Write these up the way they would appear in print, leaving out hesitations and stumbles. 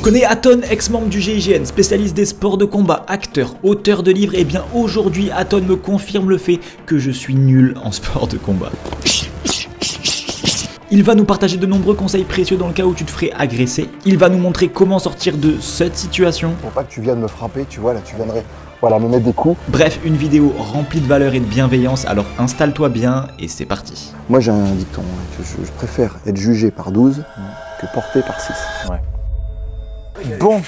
connais Aton, ex-membre du GIGN, spécialiste des sports de combat, acteur, auteur de livres, et bien aujourd'hui Aton me confirme le fait que je suis nul en sport de combat. Il va nous partager de nombreux conseils précieux dans le cas où tu te ferais agresser. Il va nous montrer comment sortir de cette situation. Pour pas que tu viennes me frapper, tu vois, là tu viendrais voilà, me mettre des coups. Bref, une vidéo remplie de valeur et de bienveillance, alors installe-toi bien et c'est parti. Moi j'ai un dicton, que je préfère être jugé par 12 que porté par 6. Ouais. Bon,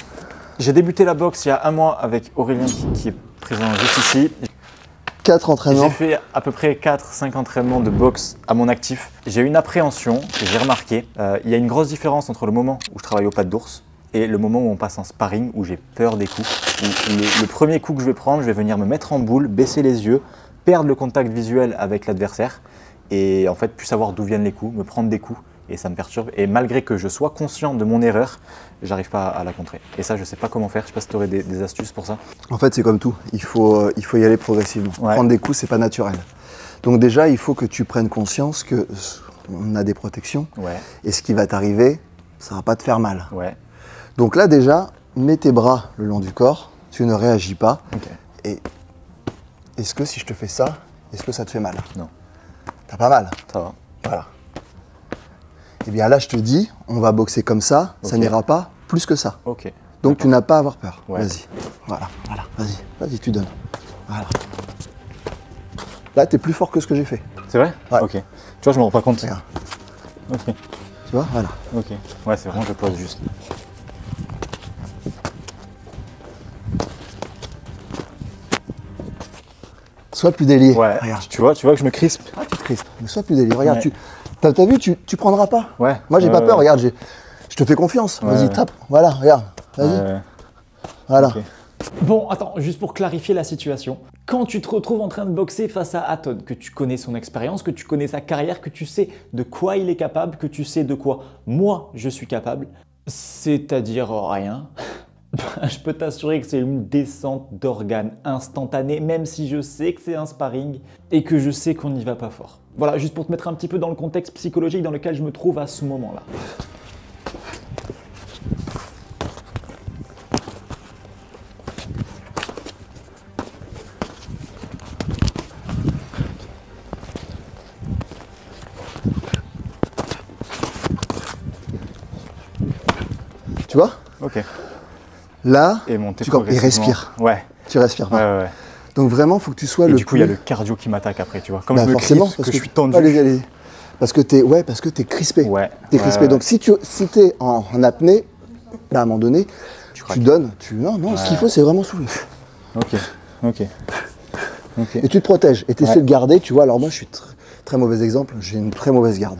j'ai débuté la boxe il y a un mois avec Aurélien qui est présent juste ici. 4 entraînements. J'ai fait à peu près 4-5 entraînements de boxe à mon actif. J'ai une appréhension que j'ai remarqué. Il y a une grosse différence entre le moment où je travaille au pas d'ours et le moment où on passe en sparring, où j'ai peur des coups. Le premier coup que je vais prendre, je vais venir me mettre en boule, baisser les yeux, perdre le contact visuel avec l'adversaire et en fait plus savoir d'où viennent les coups, me prendre des coups et ça me perturbe. Et malgré que je sois conscient de mon erreur, j'arrive pas à la contrer. Et ça, je sais pas comment faire. Je sais pas si tu aurais des astuces pour ça. En fait, c'est comme tout. Il faut y aller progressivement. Ouais. Prendre des coups, c'est pas naturel. Donc déjà, il faut que tu prennes conscience que on a des protections. Ouais. Et ce qui va t'arriver, ça va pas te faire mal. Ouais. Donc là, déjà, mets tes bras le long du corps. Tu ne réagis pas. Ok. Et est-ce que si je te fais ça, est-ce que ça te fait mal? Non. T'as pas mal? Ça va. Voilà. Eh bien là, je te dis, on va boxer comme ça, ça Ok. n'ira pas plus que ça. Ok. Donc tu n'as pas à avoir peur. Ouais. Vas-y. Voilà, voilà. Vas-y, tu donnes. Voilà. Là, tu es plus fort que ce que j'ai fait. C'est vrai? Ouais. Ok. Tu vois, je me rends pas compte. Regarde. Ok. Tu vois? Voilà. Ok. Ouais, c'est vraiment, je pose juste. Sois plus délire. Ouais. Regarde. Tu vois que je me crispe. Ah, tu te crispes. Mais sois plus délire. Regarde, Ouais. t'as vu, tu prendras pas. Ouais. Moi, j'ai pas Ouais, peur. ouais. Regarde, je te fais confiance. Ouais, Vas-y, ouais. tape. Voilà, regarde. Vas-y. Voilà. Ok. Bon, attends, juste pour clarifier la situation. Quand tu te retrouves en train de boxer face à Aton, que tu connais son expérience, que tu connais sa carrière, que tu sais de quoi il est capable, que tu sais de quoi moi je suis capable, c'est-à-dire rien, je peux t'assurer que c'est une descente d'organes instantanée, même si je sais que c'est un sparring et que je sais qu'on n'y va pas fort. Voilà, juste pour te mettre un petit peu dans le contexte psychologique dans lequel je me trouve à ce moment-là. Tu vois? Ok. Là, Et monter il progressivement. respire. Ouais. Tu respires Ouais, pas. ouais, ouais. Donc vraiment, il faut que tu sois Et le du coup, plus... il y a le cardio qui m'attaque après, tu vois. Comme Bah, je me forcément, crispe, parce que je suis tu peux tendu. pas les aller. Parce que t'es crispé. Ouais. T'es Ouais, crispé. ouais. Donc si t'es en apnée, là, à un moment donné, tu craques. donnes. Non, ce qu'il faut, c'est vraiment souffler. Ok. Ok. Ok. Et tu te protèges. Et tu essaies Ouais. de garder. Tu vois, alors moi, je suis très mauvais exemple. J'ai une très mauvaise garde.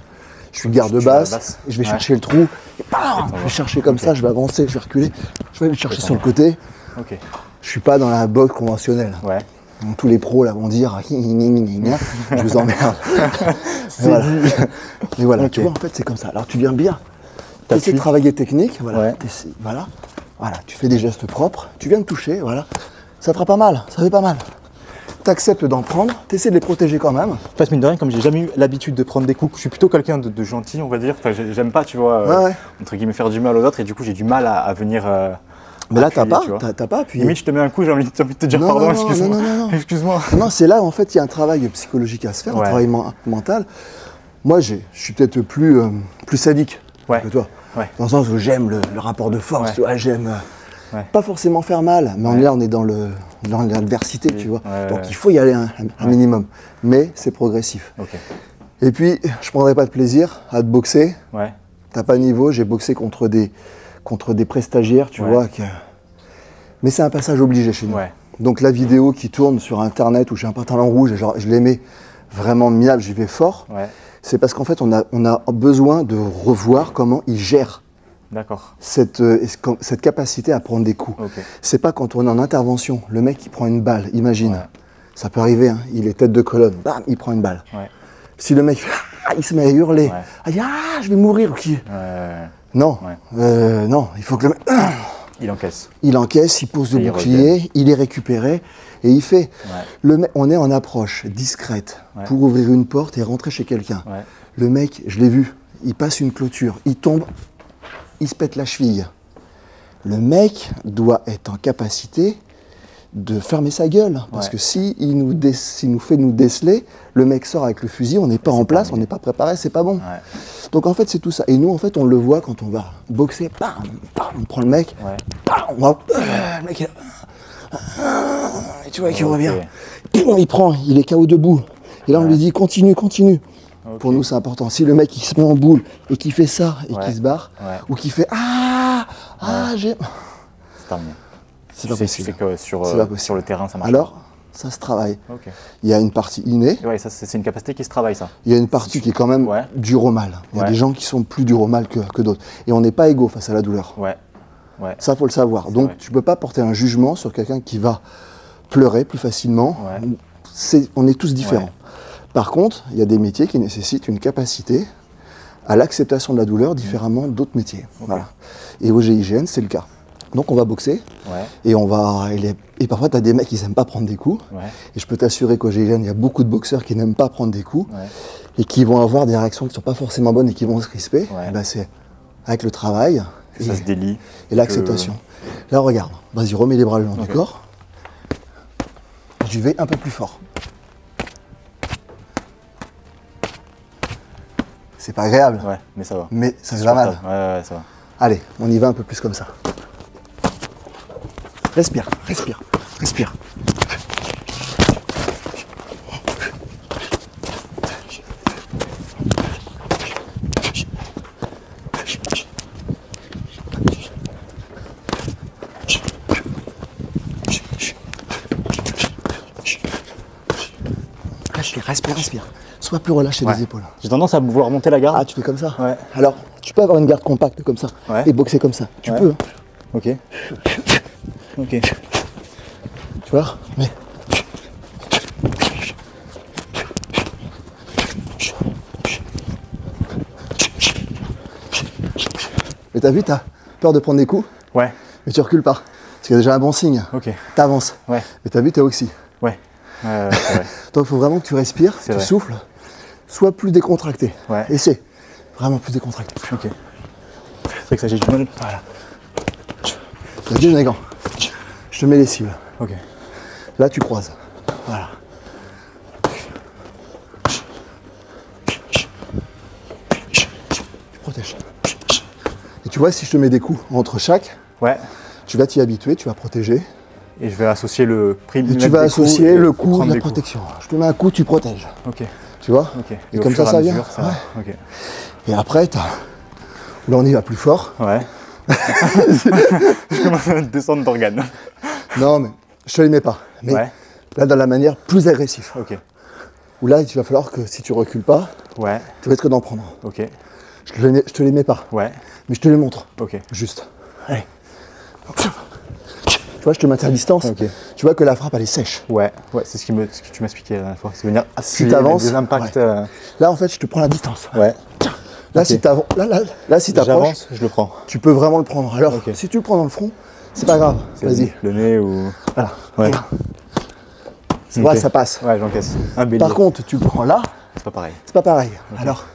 Je suis garde Tu vas basse. basse. Et je vais Ouais. chercher le trou. Et bam, je vais chercher comme ça. Je vais avancer. Je vais reculer. Je vais aller le chercher sur le côté. Ok. Je suis pas dans la boxe conventionnelle. Ouais. Donc, tous les pros là vont dire je vous emmerde. C'est Voilà. dit. Mais voilà, Ok. tu vois, en fait, c'est comme ça. Alors, tu viens bien. Tu essaies de T'appuies. travailler technique, voilà. Ouais. Voilà. Voilà, tu fais des gestes propres, tu viens de toucher, voilà. Ça fera pas mal, ça fait pas mal. Tu acceptes d'en prendre, tu essaies de les protéger quand même. En fait, mine de rien, comme j'ai jamais eu l'habitude de prendre des coups, je suis plutôt quelqu'un de gentil, on va dire. Enfin, j'aime pas, tu vois, Ouais, ouais. entre guillemets, faire du mal aux autres, et du coup, j'ai du mal à venir. Mais là, appuyer, tu vois. t'as pas appuyé. Limite, je te mets un coup, j'ai envie de te dire Non, pardon, non, excuse-moi. non. Excuse-moi. Non, c'est là, en fait, il y a un travail psychologique à se faire, un Ouais. travail mental. Moi, je suis peut-être plus sadique Ouais. que toi. Ouais. Dans le sens où j'aime le rapport de force, Ouais. tu vois, j'aime Ouais. pas forcément faire mal, mais Ouais. là, on est dans l'adversité, Oui. tu vois. Ouais, Donc, ouais. il faut y aller un minimum. Mais c'est progressif. Ok. Et puis, je prendrai pas de plaisir à te boxer. Ouais. T'as pas niveau, j'ai boxé contre des pré-stagiaires, tu Ouais. vois. Mais c'est un passage obligé chez nous. Ouais. Donc la vidéo qui tourne sur Internet où j'ai un pantalon rouge et genre, je les mets vraiment minable, j'y vais fort, Ouais. c'est parce qu'en fait, on a besoin de revoir comment ils gèrent D'accord. cette capacité à prendre des coups. Ok. C'est pas quand on est en intervention, le mec qui prend une balle, imagine. Ouais. Ça peut arriver, hein, il est tête de colonne, bam, il prend une balle. Ouais. Si le mec il se met à hurler, Ouais. Aïe, je vais mourir, ok. Non, Ouais. non, il faut que le mec, Il encaisse. il encaisse, il pose le Et il bouclier, il est récupéré et il fait. Ouais. On est en approche discrète Ouais. pour ouvrir une porte et rentrer chez quelqu'un. Ouais. Le mec, je l'ai vu, il passe une clôture, il tombe, il se pète la cheville. Le mec doit être en capacité de fermer sa gueule. Parce que s'il nous fait nous déceler, le mec sort avec le fusil, on n'est pas en place, on n'est pas préparé, c'est pas bon. Ouais. Donc en fait, c'est tout ça. Et nous, en fait, on le voit quand on va boxer, bam, bam, on prend le mec, bam, on va, le mec, et tu vois qu'il revient. Il prend, il est KO debout. Et là, on lui dit, continue, continue. Pour nous, c'est important. Si le mec, il se met en boule et qu'il fait ça et qu'il se barre, ou qu'il fait j'ai... C'est terminé. C'est pas possible. Que sur le terrain, ça marche. Alors, ça se travaille. Il y a une partie innée. Ouais, ça, c'est une capacité qui se travaille, ça. Il y a une partie qui est quand même dure au mal. Il y a des gens qui sont plus durs au mal que d'autres. Et on n'est pas égaux face à la douleur. Ça, il faut le savoir. Donc, tu ne peux pas porter un jugement sur quelqu'un qui va pleurer plus facilement. On est tous différents. Par contre, il y a des métiers qui nécessitent une capacité à l'acceptation de la douleur différemment d'autres métiers. Voilà. Et au GIGN, c'est le cas. Donc on va boxer et parfois tu as des mecs qui n'aiment pas prendre des coups. Et je peux t'assurer qu'au GIGN, il y a beaucoup de boxeurs qui n'aiment pas prendre des coups et qui vont avoir des réactions qui ne sont pas forcément bonnes et qui vont se crisper. Et ben c'est avec le travail ça se délie et l'acceptation. Là regarde, vas-y remets les bras le long du corps. Je vais un peu plus fort. C'est pas agréable. Mais ça va. Mais ça fait pas mal. Ça va. Allez, on y va un peu plus comme ça. Respire, respire, respire. Respire, respire. Sois plus relâché des épaules. J'ai tendance à vouloir monter la garde. Ah, tu fais comme ça? Alors, tu peux avoir une garde compacte comme ça et boxer comme ça. Tu peux. Ok. Ok. Tu vois? Mais... Mais t'as vu, t'as peur de prendre des coups? Ouais. Mais tu recules pas. Parce qu'il y a déjà un bon signe. Ok. T'avances. Ouais. Mais t'as vu, t'es oxy. Ouais. Donc il faut vraiment que tu respires, tu souffles, sois plus décontracté. Essaie. Vraiment plus décontracté. Ok. C'est vrai que ça j'ai du mal. Voilà. Vas-y, j'ai les gants. Je te mets les cibles. Ok. Là, tu croises. Voilà. Tu protèges. Et tu vois, si je te mets des coups entre chaque, tu vas t'y habituer, tu vas protéger. Et je vais associer le prix de tu vas associer le coup de la protection. Je te mets un coup, tu protèges. Ok. Tu vois? Et comme ça vient. Et après, là, on y va plus fort. Je commence à descendre d'organes. Non, mais je te les mets pas. Mais là, dans la manière plus agressive. Où là, il va falloir que si tu recules pas, tu risques d'en prendre. Je te les mets pas. Mais je te les montre. Juste. Allez. Tu vois, je te maintiens à distance. Tu vois que la frappe, elle est sèche. C'est ce que tu m'expliquais la dernière fois. C'est venir si tu avances, des impacts. Là, en fait, je te prends la distance. Là, si tu approches, je le prends. Tu peux vraiment le prendre. Alors, si tu le prends dans le front, c'est pas grave. Vas-y. Le nez ou. Voilà. Ouais, ça passe. J'encaisse. Par contre, tu le prends là. C'est pas pareil. C'est pas pareil. Alors,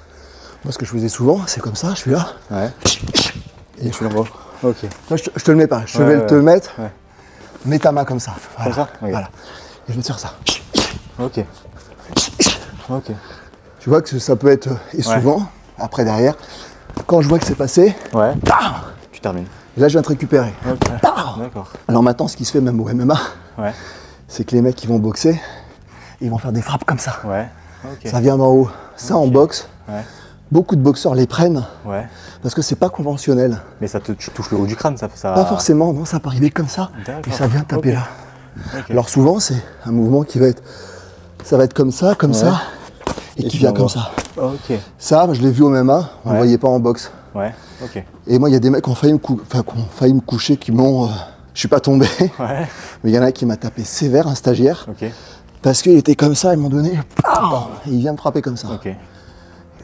moi, ce que je faisais souvent, c'est comme ça. Je suis là. Et tu l'envoies. Moi, je te le mets pas. Je vais te le mettre. Mets ta main comme ça. Comme ça. Voilà. Et je vais te faire ça. Ok. Tu vois que ça peut être. Et souvent, après derrière, quand je vois que c'est passé, tu termines. Et là, je viens te récupérer. D'accord. Alors maintenant, ce qui se fait même au MMA, c'est que les mecs qui vont boxer, ils vont faire des frappes comme ça. Ça vient d'en haut. Ça, en boxe, beaucoup de boxeurs les prennent parce que c'est pas conventionnel. Mais tu touches le haut du crâne, ça. Pas forcément, non, ça peut arriver comme ça. Et ça vient taper là. Alors souvent, c'est un mouvement qui va être. Ça va être comme ça, et qui vient comme ça. Ça, je l'ai vu au MMA, on ne voyait pas en boxe. Et moi, il y a des mecs qui ont failli me coucher, qui m'ont. Je suis pas tombé, mais il y en a qui m'a tapé sévère, un stagiaire, parce qu'il était comme ça, ils m'ont donné. Et il vient me frapper comme ça. Et là,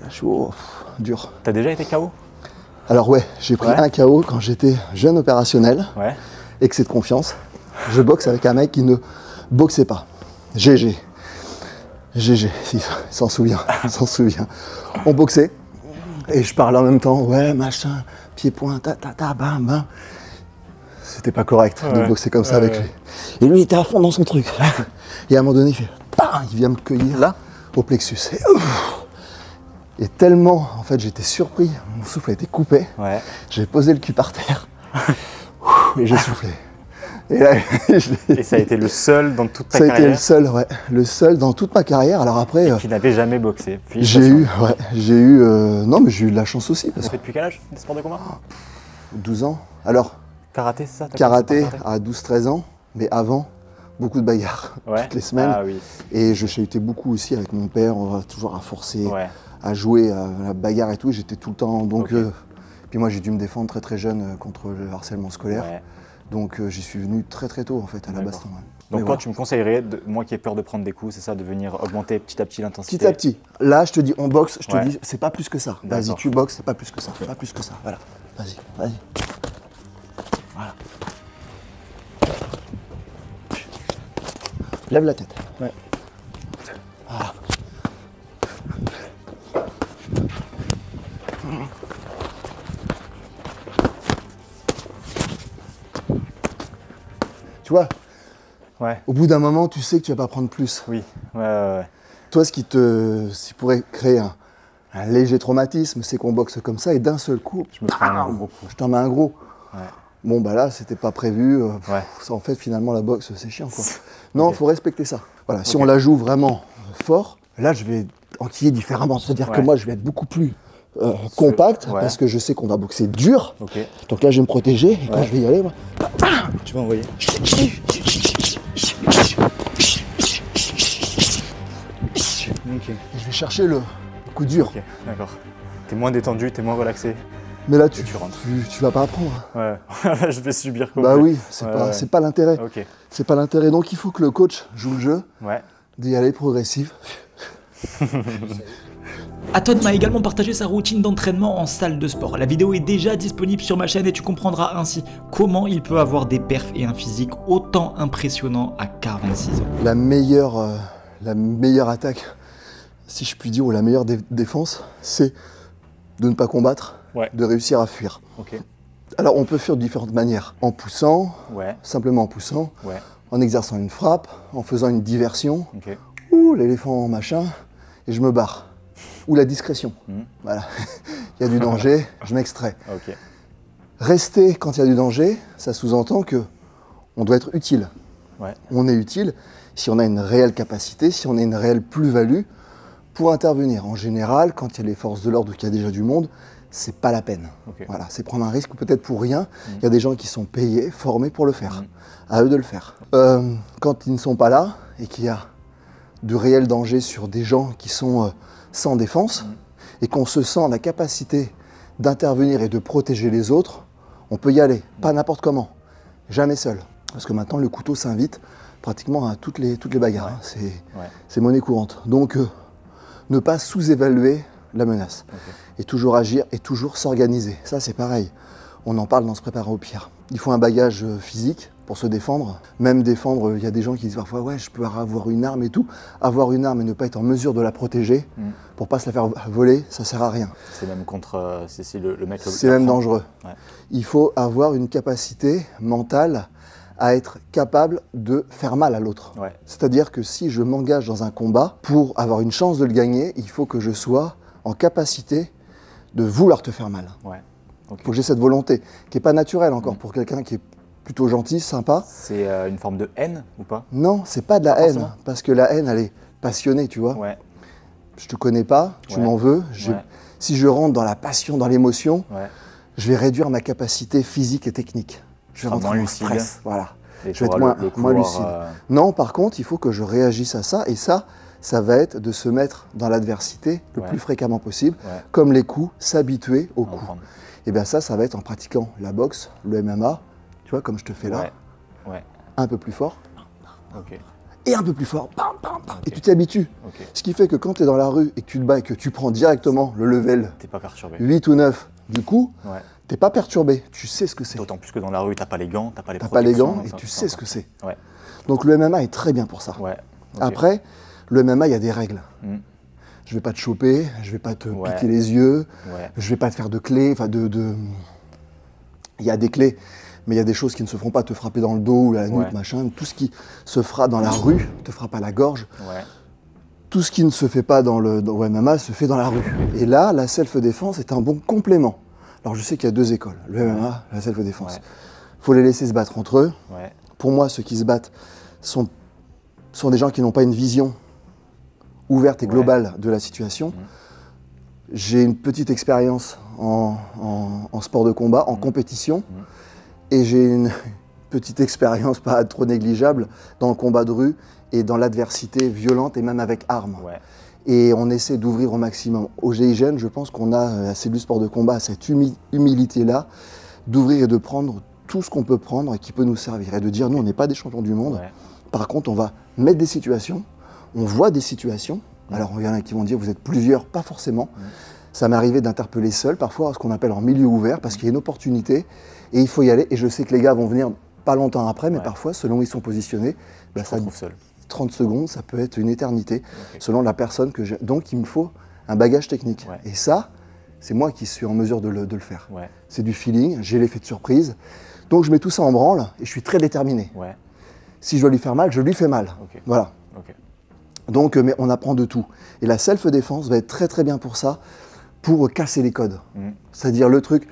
je suis dur. T'as déjà été KO? Alors j'ai pris un KO quand j'étais jeune opérationnel, excès de confiance. Je boxe avec un mec qui ne boxait pas. GG, il s'en souvient, On boxait, et je parlais en même temps, machin, pied-point, bam, bam. c'était pas correct de boxer comme ça avec lui. Et lui, il était à fond dans son truc. Et à un moment donné, il fait, il vient me cueillir là, au plexus. Et tellement, en fait, j'étais surpris, mon souffle a été coupé. J'ai posé le cul par terre et j'ai soufflé. Et, là, et ça a été le seul dans toute ta carrière? Ça a été le seul, le seul dans toute ma carrière. Alors après, qui n'avait jamais boxé. J'ai eu non mais j'ai eu de la chance aussi. Vous fait depuis quel âge des sports de combat? 12 ans. Alors, karaté, c'est ça? Karaté à 12-13 ans, mais avant, beaucoup de bagarres, toutes les semaines. Et je chahutais beaucoup aussi avec mon père, on va toujours à forcer, à jouer à la bagarre et tout. J'étais tout le temps, donc... puis moi j'ai dû me défendre très très jeune contre le harcèlement scolaire. Donc j'y suis venu très très tôt en fait à la baston. Donc toi tu me conseillerais, moi qui ai peur de prendre des coups, c'est ça, de venir augmenter petit à petit l'intensité? Petit à petit. Là je te dis, on boxe, je te dis, c'est pas plus que ça. Vas-y, tu boxes, c'est pas plus que ça. Pas plus que ça. Voilà. Vas-y, vas-y. Voilà. Lève la tête. Voilà. Tu vois, au bout d'un moment, tu sais que tu vas pas prendre plus. Toi, ce qui pourrait créer un léger traumatisme, c'est qu'on boxe comme ça et d'un seul coup, je t'en mets un gros. Bon, bah là, c'était pas prévu. En fait, finalement, la boxe, c'est chiant, quoi. Non, il faut respecter ça. Voilà, si on la joue vraiment fort, là, je vais enquiller différemment. C'est-à-dire que moi, je vais être beaucoup plus compact parce que je sais qu'on va boxer dur. Donc là, je vais me protéger et quand je vais y aller, tu vas envoyer. Et je vais chercher le coup dur. D'accord. T'es moins détendu, t'es moins relaxé. Mais là, tu vas pas apprendre. Je vais subir. Bah oui, c'est pas l'intérêt. C'est pas l'intérêt. Donc il faut que le coach joue le jeu, d'y aller progressif. Aton m'a également partagé sa routine d'entraînement en salle de sport. La vidéo est déjà disponible sur ma chaîne et tu comprendras ainsi comment il peut avoir des perfs et un physique autant impressionnant à 46 ans. La meilleure attaque, si je puis dire, ou la meilleure défense, c'est de ne pas combattre, de réussir à fuir. Alors on peut fuir de différentes manières. En poussant, simplement en poussant, en exerçant une frappe, en faisant une diversion, ou l'éléphant machin, et je me barre. Ou la discrétion. Voilà. Il y a du danger, je m'extrais. Rester quand il y a du danger, ça sous-entend que on doit être utile. On est utile si on a une réelle capacité, si on a une réelle plus-value pour intervenir. En général, quand il y a les forces de l'ordre ou qu'il y a déjà du monde, c'est pas la peine. Voilà, c'est prendre un risque peut-être pour rien. Il y a des gens qui sont payés, formés pour le faire. À eux de le faire. Quand ils ne sont pas là et qu'il y a de réels dangers sur des gens qui sont sans défense et qu'on se sent la capacité d'intervenir et de protéger les autres, on peut y aller, pas n'importe comment, jamais seul. Parce que maintenant le couteau s'invite pratiquement à toutes les bagarres, c'est monnaie courante. Donc ne pas sous-évaluer la menace et toujours agir et toujours s'organiser. Ça c'est pareil, on en parle dans Se préparer au pire. Il faut un bagage physique pour se défendre. Même défendre, il y a des gens qui disent parfois ouais je peux avoir une arme et tout. Avoir une arme et ne pas être en mesure de la protéger pour pas se la faire voler, ça sert à rien. C'est même contre le mec. C'est même dangereux. Il faut avoir une capacité mentale à être capable de faire mal à l'autre. C'est-à-dire que si je m'engage dans un combat, pour avoir une chance de le gagner, il faut que je sois en capacité de vouloir te faire mal. Il faut que j'ai cette volonté, qui n'est pas naturelle encore pour quelqu'un qui est plutôt gentil, sympa. C'est une forme de haine ou pas? Non, c'est pas de la haine, parce que la haine, elle est passionnée, tu vois. Je te connais pas, tu m'en veux. Si je rentre dans la passion, dans l'émotion, je vais réduire ma capacité physique et technique. Je vais rentrer en stress. Voilà. Je vais être moins lucide. Non, par contre, il faut que je réagisse à ça, et ça va être de se mettre dans l'adversité le plus fréquemment possible, comme les coups, s'habituer aux coups. Et bien ça va être en pratiquant la boxe, le MMA, tu vois, comme je te fais là, un peu plus fort, et un peu plus fort, et tu t'y habitues. Ce qui fait que quand tu es dans la rue et que tu te bats et que tu prends directement le level pas perturbé. 8 ou 9 du coup, t'es pas perturbé, tu sais ce que c'est. D'autant plus que dans la rue, t'as pas les gants, t'as pas les protections. T'as pas les gants et tu sais ce que c'est. Donc le MMA est très bien pour ça. Après, le MMA, il y a des règles. Je vais pas te choper, je vais pas te piquer les yeux, je vais pas te faire de clés, enfin il y a des clés, Mais il y a des choses qui ne se feront pas, te frapper dans le dos ou la nuque, machin. Tout ce qui se fera dans la rue te frappe à la gorge. Tout ce qui ne se fait pas dans le MMA se fait dans la rue. Et là, la self-défense est un bon complément. Alors je sais qu'il y a deux écoles, le MMA, la self-défense. Il faut les laisser se battre entre eux. Pour moi, ceux qui se battent sont des gens qui n'ont pas une vision ouverte et globale de la situation. J'ai une petite expérience en sport de combat, en compétition, et j'ai une petite expérience pas trop négligeable dans le combat de rue et dans l'adversité violente et même avec armes. Et on essaie d'ouvrir au maximum. Au GIGN, je pense qu'on a la cellule sport de combat, cette humilité-là, d'ouvrir et de prendre tout ce qu'on peut prendre et qui peut nous servir. Et de dire, nous, on n'est pas des champions du monde. Par contre, on va mettre des situations, on voit des situations. Alors, il y en a qui vont dire, vous êtes plusieurs, pas forcément. Ça m'est arrivé d'interpeller seul, parfois, ce qu'on appelle en milieu ouvert, parce qu'il y a une opportunité et il faut y aller. Et je sais que les gars vont venir pas longtemps après, mais parfois, selon où ils sont positionnés, ça trouve seul. 30 secondes, ça peut être une éternité, selon la personne que j'ai. Donc, il me faut un bagage technique. Et ça, c'est moi qui suis en mesure de le faire. C'est du feeling, j'ai l'effet de surprise. Donc, je mets tout ça en branle et je suis très déterminé. Si je dois lui faire mal, je lui fais mal. Voilà. Donc, mais on apprend de tout. Et la self-défense va être très très bien pour ça, pour casser les codes. C'est-à-dire le truc,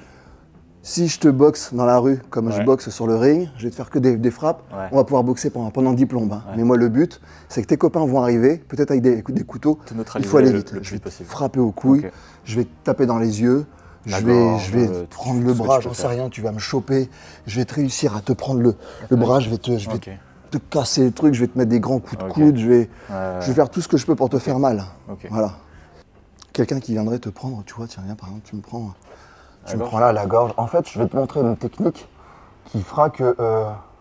si je te boxe dans la rue, comme je boxe sur le ring, je vais te faire que des frappes, on va pouvoir boxer pendant 10 plombes. Mais moi, le but, c'est que tes copains vont arriver, peut-être avec des couteaux, il faut aller vite. Je vais te frapper aux couilles, je vais te taper dans les yeux, je vais te prendre le bras, j'en sais rien, tu vas me choper, je vais te réussir à te prendre le bras, je vais te casser le truc, je vais te mettre des grands coups de coude, je vais faire tout ce que je peux pour te faire mal. Voilà. Quelqu'un qui viendrait te prendre, tu vois, tiens, viens, par exemple, tu me prends là la gorge. En fait, je vais te montrer une technique qui fera que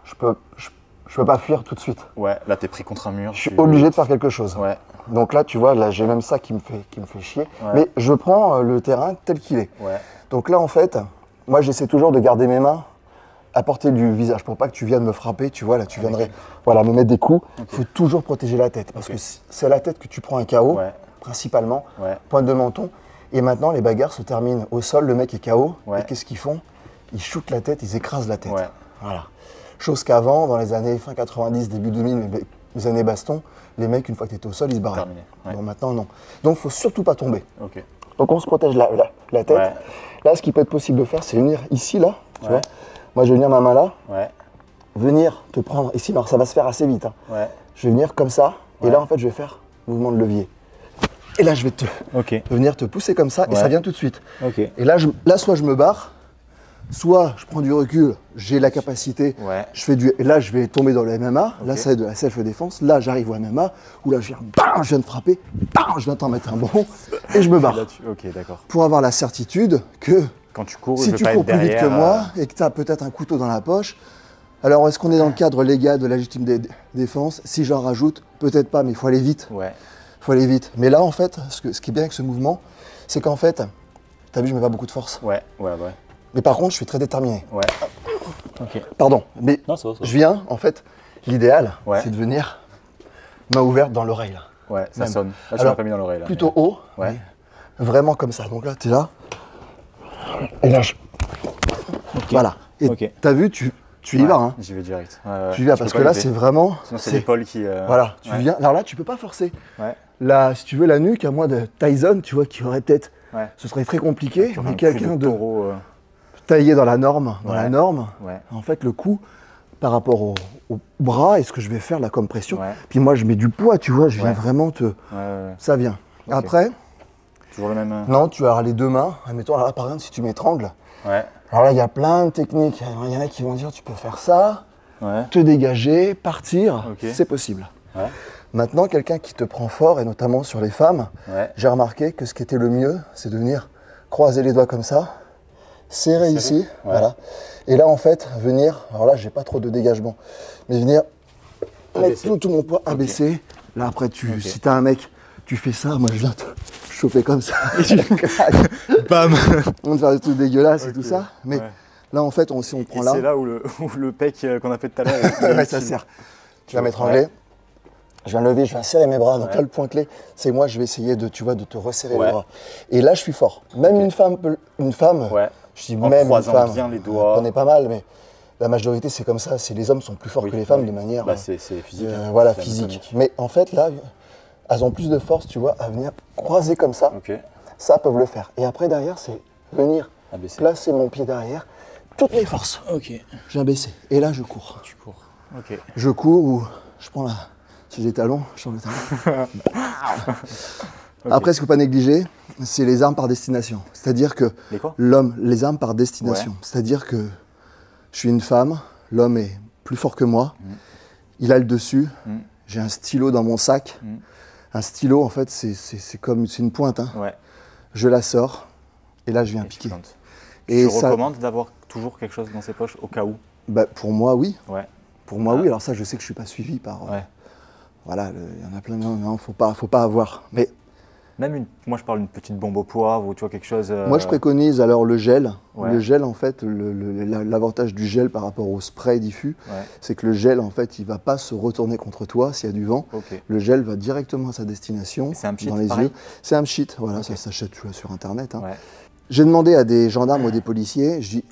je peux pas fuir tout de suite. Là, t'es pris contre un mur. Je suis obligé de faire quelque chose. Donc là, tu vois, là, j'ai même ça qui me fait chier. Mais je prends le terrain tel qu'il est. Donc là, en fait, moi, j'essaie toujours de garder mes mains à portée du visage pour pas que tu viennes me frapper. Tu vois, là, tu viendrais me mettre des coups. Il faut toujours protéger la tête parce que c'est la tête que tu prends un KO, principalement, pointe de menton. Et maintenant, les bagarres se terminent au sol, le mec est KO. Et qu'est-ce qu'ils font? Ils shootent la tête, ils écrasent la tête. Voilà. Chose qu'avant, dans les années fin 90, début 2000, les années baston, les mecs, une fois que tu étais au sol, ils se barraient. Bon, maintenant, non. Donc, il ne faut surtout pas tomber. Donc, on se protège la tête. Là, ce qui peut être possible de faire, c'est venir ici, là. Tu vois, moi, je vais venir ma main là. Venir te prendre ici. Alors, ça va se faire assez vite. Je vais venir comme ça. Et là, en fait, je vais faire mouvement de levier. Et là, je vais venir te pousser comme ça et ça vient tout de suite. Et là, soit je me barre, soit je prends du recul, j'ai la capacité, je fais et là, je vais tomber dans le MMA. Là, ça va être de la self-défense. Là, j'arrive au MMA où là, je viens de frapper, je viens t'en mettre un bon et je me barre. Pour avoir la certitude que quand tu cours, si tu cours plus vite que moi et que tu as peut-être un couteau dans la poche, alors est-ce qu'on est dans le cadre légal de la légitime défense? Si j'en rajoute, peut-être pas, mais il faut aller vite. Faut aller vite. Mais là, en fait, ce qui est bien avec ce mouvement, c'est qu'en fait, tu as vu, je mets pas beaucoup de force. Mais par contre, je suis très déterminé. Pardon, mais je viens, en fait, l'idéal, c'est de venir main ouverte dans l'oreille. Ça sonne. Là, tu m'as pas mis dans l'oreille. Plutôt haut, vraiment comme ça. Donc là, tu es là. Et là, voilà. Et tu as vu, tu y vas. Hein. J'y vais direct. Tu y vas parce que là, c'est vraiment. Sinon, c'est l'épaule qui. Voilà, tu viens. Alors là, tu peux pas forcer. Là, si tu veux, la nuque, à moins de Tyson, tu vois, qui aurait peut-être. Ce serait très compliqué. Mais quelqu'un de taillé dans la norme, en fait, le coup par rapport au bras et ce que je vais faire là comme pression. Puis moi, je mets du poids, tu vois, je viens vraiment te. Ça vient. Après. Toujours le même. Non, tu as les deux mains. Admettons, là, par exemple, si tu m'étrangles. Alors là, il y a plein de techniques. Il y en a qui vont dire tu peux faire ça, te dégager, partir, c'est possible. Maintenant, quelqu'un qui te prend fort, et notamment sur les femmes, j'ai remarqué que ce qui était le mieux, c'est de venir croiser les doigts comme ça, serrer ici, voilà. Et là, en fait, venir, alors là, j'ai pas trop de dégagement, mais venir mettre tout mon poids abaissé. Là, après, si t'as un mec, tu fais ça, moi je viens te choper comme ça. Bam. On va faire des trucs dégueulasses et tout ça. Mais là, en fait, si on prend là. C'est là où le pec qu'on a fait tout à l'heure. Ça sert. Tu vas m'étrangler. Je viens lever, je viens serrer mes bras. Donc là, le point clé, c'est moi, je vais essayer de te resserrer les bras. Et là, je suis fort. Même une femme, je dis même une femme, bien les doigts. on est pas mal, mais La majorité, c'est comme ça. Les hommes sont plus forts que les femmes de manière c'est physique. Voilà, physique. Mais en fait, là, elles ont plus de force, tu vois, à venir croiser comme ça. Ça, peuvent le faire. Et après, derrière, c'est venir placer mon pied derrière. Toutes mes forces. Je viens baisser. Et là, je cours. Tu cours. Je cours ou je prends la... Si j'ai des talons, je change le talon. Après, ce qu'il ne faut pas négliger, c'est les armes par destination. C'est-à-dire que l'homme, les armes par destination. C'est-à-dire que je suis une femme, l'homme est plus fort que moi, il a le dessus, j'ai un stylo dans mon sac. Un stylo, en fait, c'est une pointe. Hein. Je la sors et là, je viens piquer. Tu recommandes d'avoir toujours quelque chose dans ses poches au cas où? Pour moi, oui. Pour moi, oui. Alors ça, je sais que je ne suis pas suivi par... Voilà, il y en a plein. Non, faut pas avoir. Mais même moi, je parle d'une petite bombe au poivre ou tu vois quelque chose. Moi, je préconise alors le gel. Le gel, en fait, l'avantage du gel par rapport au spray diffus, c'est que le gel, en fait, il va pas se retourner contre toi s'il y a du vent. Le gel va directement à sa destination. C'est un pchit, dans les yeux. C'est un pchit. Voilà, ça s'achète sur Internet. Hein. J'ai demandé à des gendarmes ou des policiers. Je dis,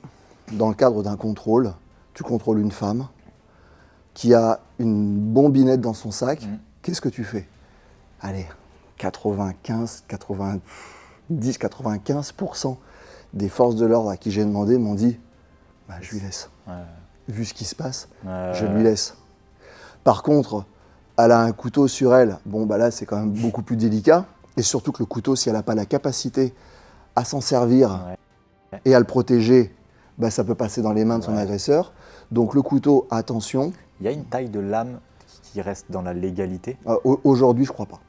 dans le cadre d'un contrôle, tu contrôles une femme qui a une bombinette dans son sac, qu'est-ce que tu fais? Allez, 95% des forces de l'ordre à qui j'ai demandé m'ont dit je lui laisse. Vu ce qui se passe, je lui laisse. Par contre, elle a un couteau sur elle, là c'est quand même beaucoup plus délicat. Et surtout que le couteau, si elle n'a pas la capacité à s'en servir et à le protéger, ça peut passer dans les mains de son agresseur. Donc le couteau, attention. Il y a une taille de lame qui reste dans la légalité? Aujourd'hui, je crois pas.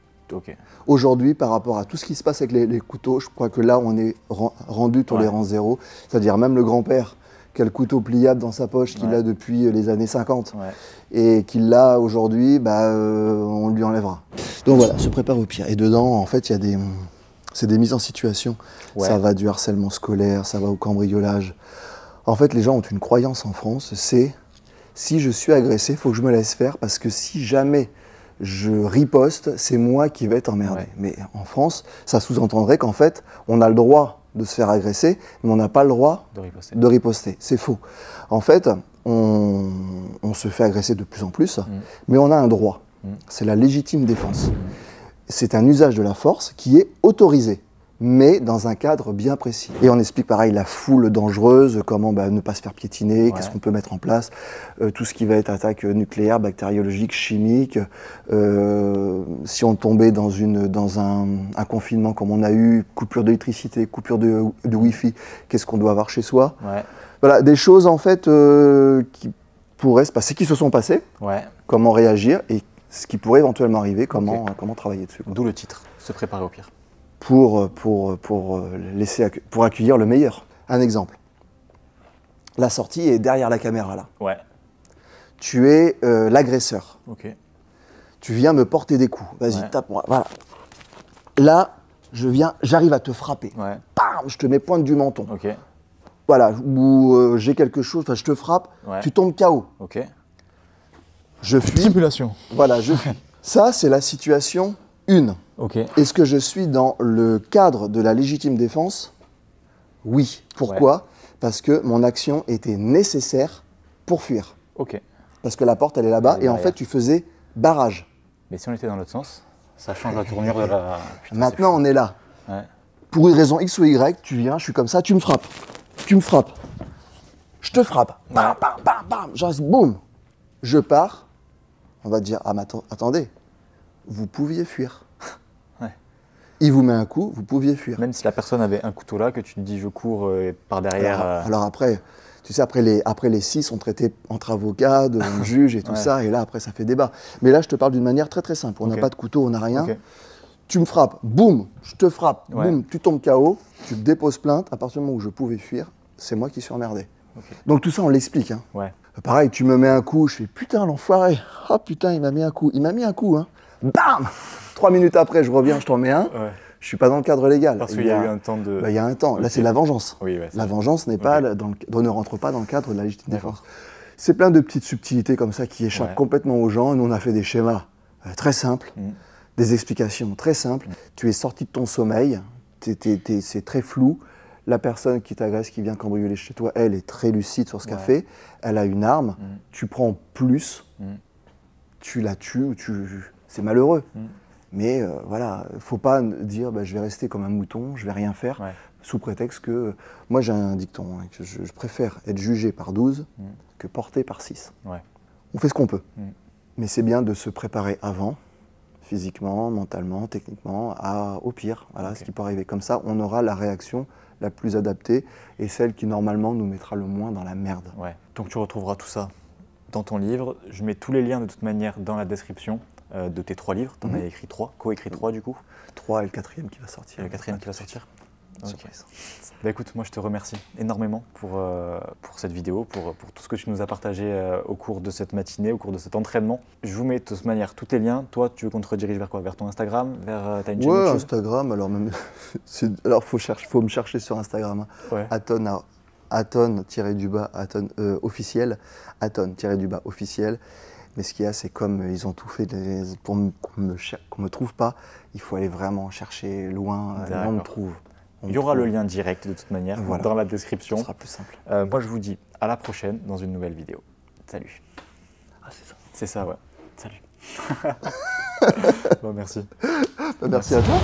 Aujourd'hui, par rapport à tout ce qui se passe avec les couteaux, je crois que là, on est rendu tolérance zéro. C'est-à-dire même le grand-père qui a le couteau pliable dans sa poche, qu'il a depuis les années 50, et qu'il l'a aujourd'hui, on lui enlèvera. Donc voilà, se prépare au pire. Et dedans, en fait, c'est des mises en situation. Ça va du harcèlement scolaire, ça va au cambriolage. En fait, les gens ont une croyance en France, c'est si je suis agressé, il faut que je me laisse faire parce que si jamais je riposte, c'est moi qui vais être emmerdé. Mais en France, ça sous-entendrait qu'en fait, on a le droit de se faire agresser, mais on n'a pas le droit de riposter. C'est faux. En fait, on se fait agresser de plus en plus, mais on a un droit. C'est la légitime défense. C'est un usage de la force qui est autorisé, mais dans un cadre bien précis. Et on explique pareil la foule dangereuse, comment ne pas se faire piétiner, qu'est-ce qu'on peut mettre en place, tout ce qui va être attaque nucléaire, bactériologique, chimique. Si on tombait dans un confinement comme on a eu, coupure d'électricité, coupure de Wi-Fi, qu'est-ce qu'on doit avoir chez soi. Voilà, des choses en fait qui pourraient se passer, qui se sont passées, comment réagir et ce qui pourrait éventuellement arriver, comment travailler dessus. D'où le titre, se préparer au pire. Pour accueillir le meilleur. Un exemple. La sortie est derrière la caméra là. Tu es l'agresseur. Tu viens me porter des coups. Vas-y, tape-moi. Voilà. Là, j'arrive à te frapper. Bam, je te mets pointe du menton. Voilà, ou j'ai quelque chose, je te frappe, tu tombes KO. Je fuis. Simulation. Voilà, je fuis. Ça, c'est la situation 1. Est-ce que je suis dans le cadre de la légitime défense? Oui. Pourquoi? Parce que mon action était nécessaire pour fuir. Parce que la porte, elle est là-bas, et en fait, tu faisais barrage. Mais si on était dans l'autre sens, ça change la tournure de la... Putain, maintenant, on est là. Pour une raison X ou Y, tu viens, je suis comme ça, tu me frappes. Tu me frappes. Je te frappe. Bam, bam, bam, bam. Genre, boum. Je pars. On va te dire, ah, mais attendez, vous pouviez fuir. Il vous met un coup, vous pouviez fuir. Même si la personne avait un couteau là, que tu te dis je cours par derrière. Alors après, tu sais, après les 6 sont traités entre avocats, devant juge et tout ça, et là après ça fait débat. Mais là je te parle d'une manière très très simple. On n'a pas de couteau, on n'a rien. Tu me frappes, boum, je te frappe, boum, tu tombes KO, tu déposes plainte. À partir du moment où je pouvais fuir, c'est moi qui suis emmerdé. Donc tout ça on l'explique. Hein. Pareil, tu me mets un coup, je fais putain l'enfoiré. Ah putain, il m'a mis un coup. Il m'a mis un coup, hein. Bam! 3 minutes après, je reviens, je t'en mets un. Je suis pas dans le cadre légal. Parce qu'il y a eu un temps de... il y a un temps. Là, c'est la vengeance. La vengeance n'est pas ne rentre pas dans le cadre de la légitime défense. C'est plein de petites subtilités comme ça qui échappent complètement aux gens. Nous, on a fait des schémas très simples, des explications très simples. Tu es sorti de ton sommeil, c'est très flou. La personne qui t'agresse, qui vient cambrioler chez toi, elle est très lucide sur ce qu'elle fait. Elle a une arme. Tu prends plus, tu la tues, ou c'est malheureux. Mais voilà, il ne faut pas dire je vais rester comme un mouton, je ne vais rien faire, sous prétexte que... Moi j'ai un dicton, hein, que je préfère être jugé par 12 que porté par 6. On fait ce qu'on peut. Mais c'est bien de se préparer avant, physiquement, mentalement, techniquement, au pire, voilà, ce qui peut arriver. Comme ça, on aura la réaction la plus adaptée et celle qui normalement nous mettra le moins dans la merde. Donc tu retrouveras tout ça dans ton livre. Je mets tous les liens de toute manière dans la description de tes 3 livres. Tu en as écrit 3, co-écrit 3 du coup. 3 et le 4e qui va sortir. Et le 4e qui va sortir. Surprise. Écoute, moi je te remercie énormément pour cette vidéo, pour tout ce que tu nous as partagé au cours de cette matinée, au cours de cet entraînement. Je vous mets de toute manière tous tes liens. Toi, tu veux qu'on te redirige vers quoi? Vers ton Instagram? Vers ta chaîne YouTube? Instagram, alors même. Alors faut me chercher sur Instagram. Hein. Aton-du-bas, officiel. Aton-du-bas officiel. Mais ce qu'il y a, c'est comme ils ont tout fait pour qu'on me trouve pas, il faut aller vraiment chercher loin, là on me trouve. Il y aura le lien direct de toute manière dans la description. Ce sera plus simple. Moi je vous dis à la prochaine dans une nouvelle vidéo. Salut. Ah c'est ça. C'est ça, ouais. Salut. Bon, merci. Merci à toi.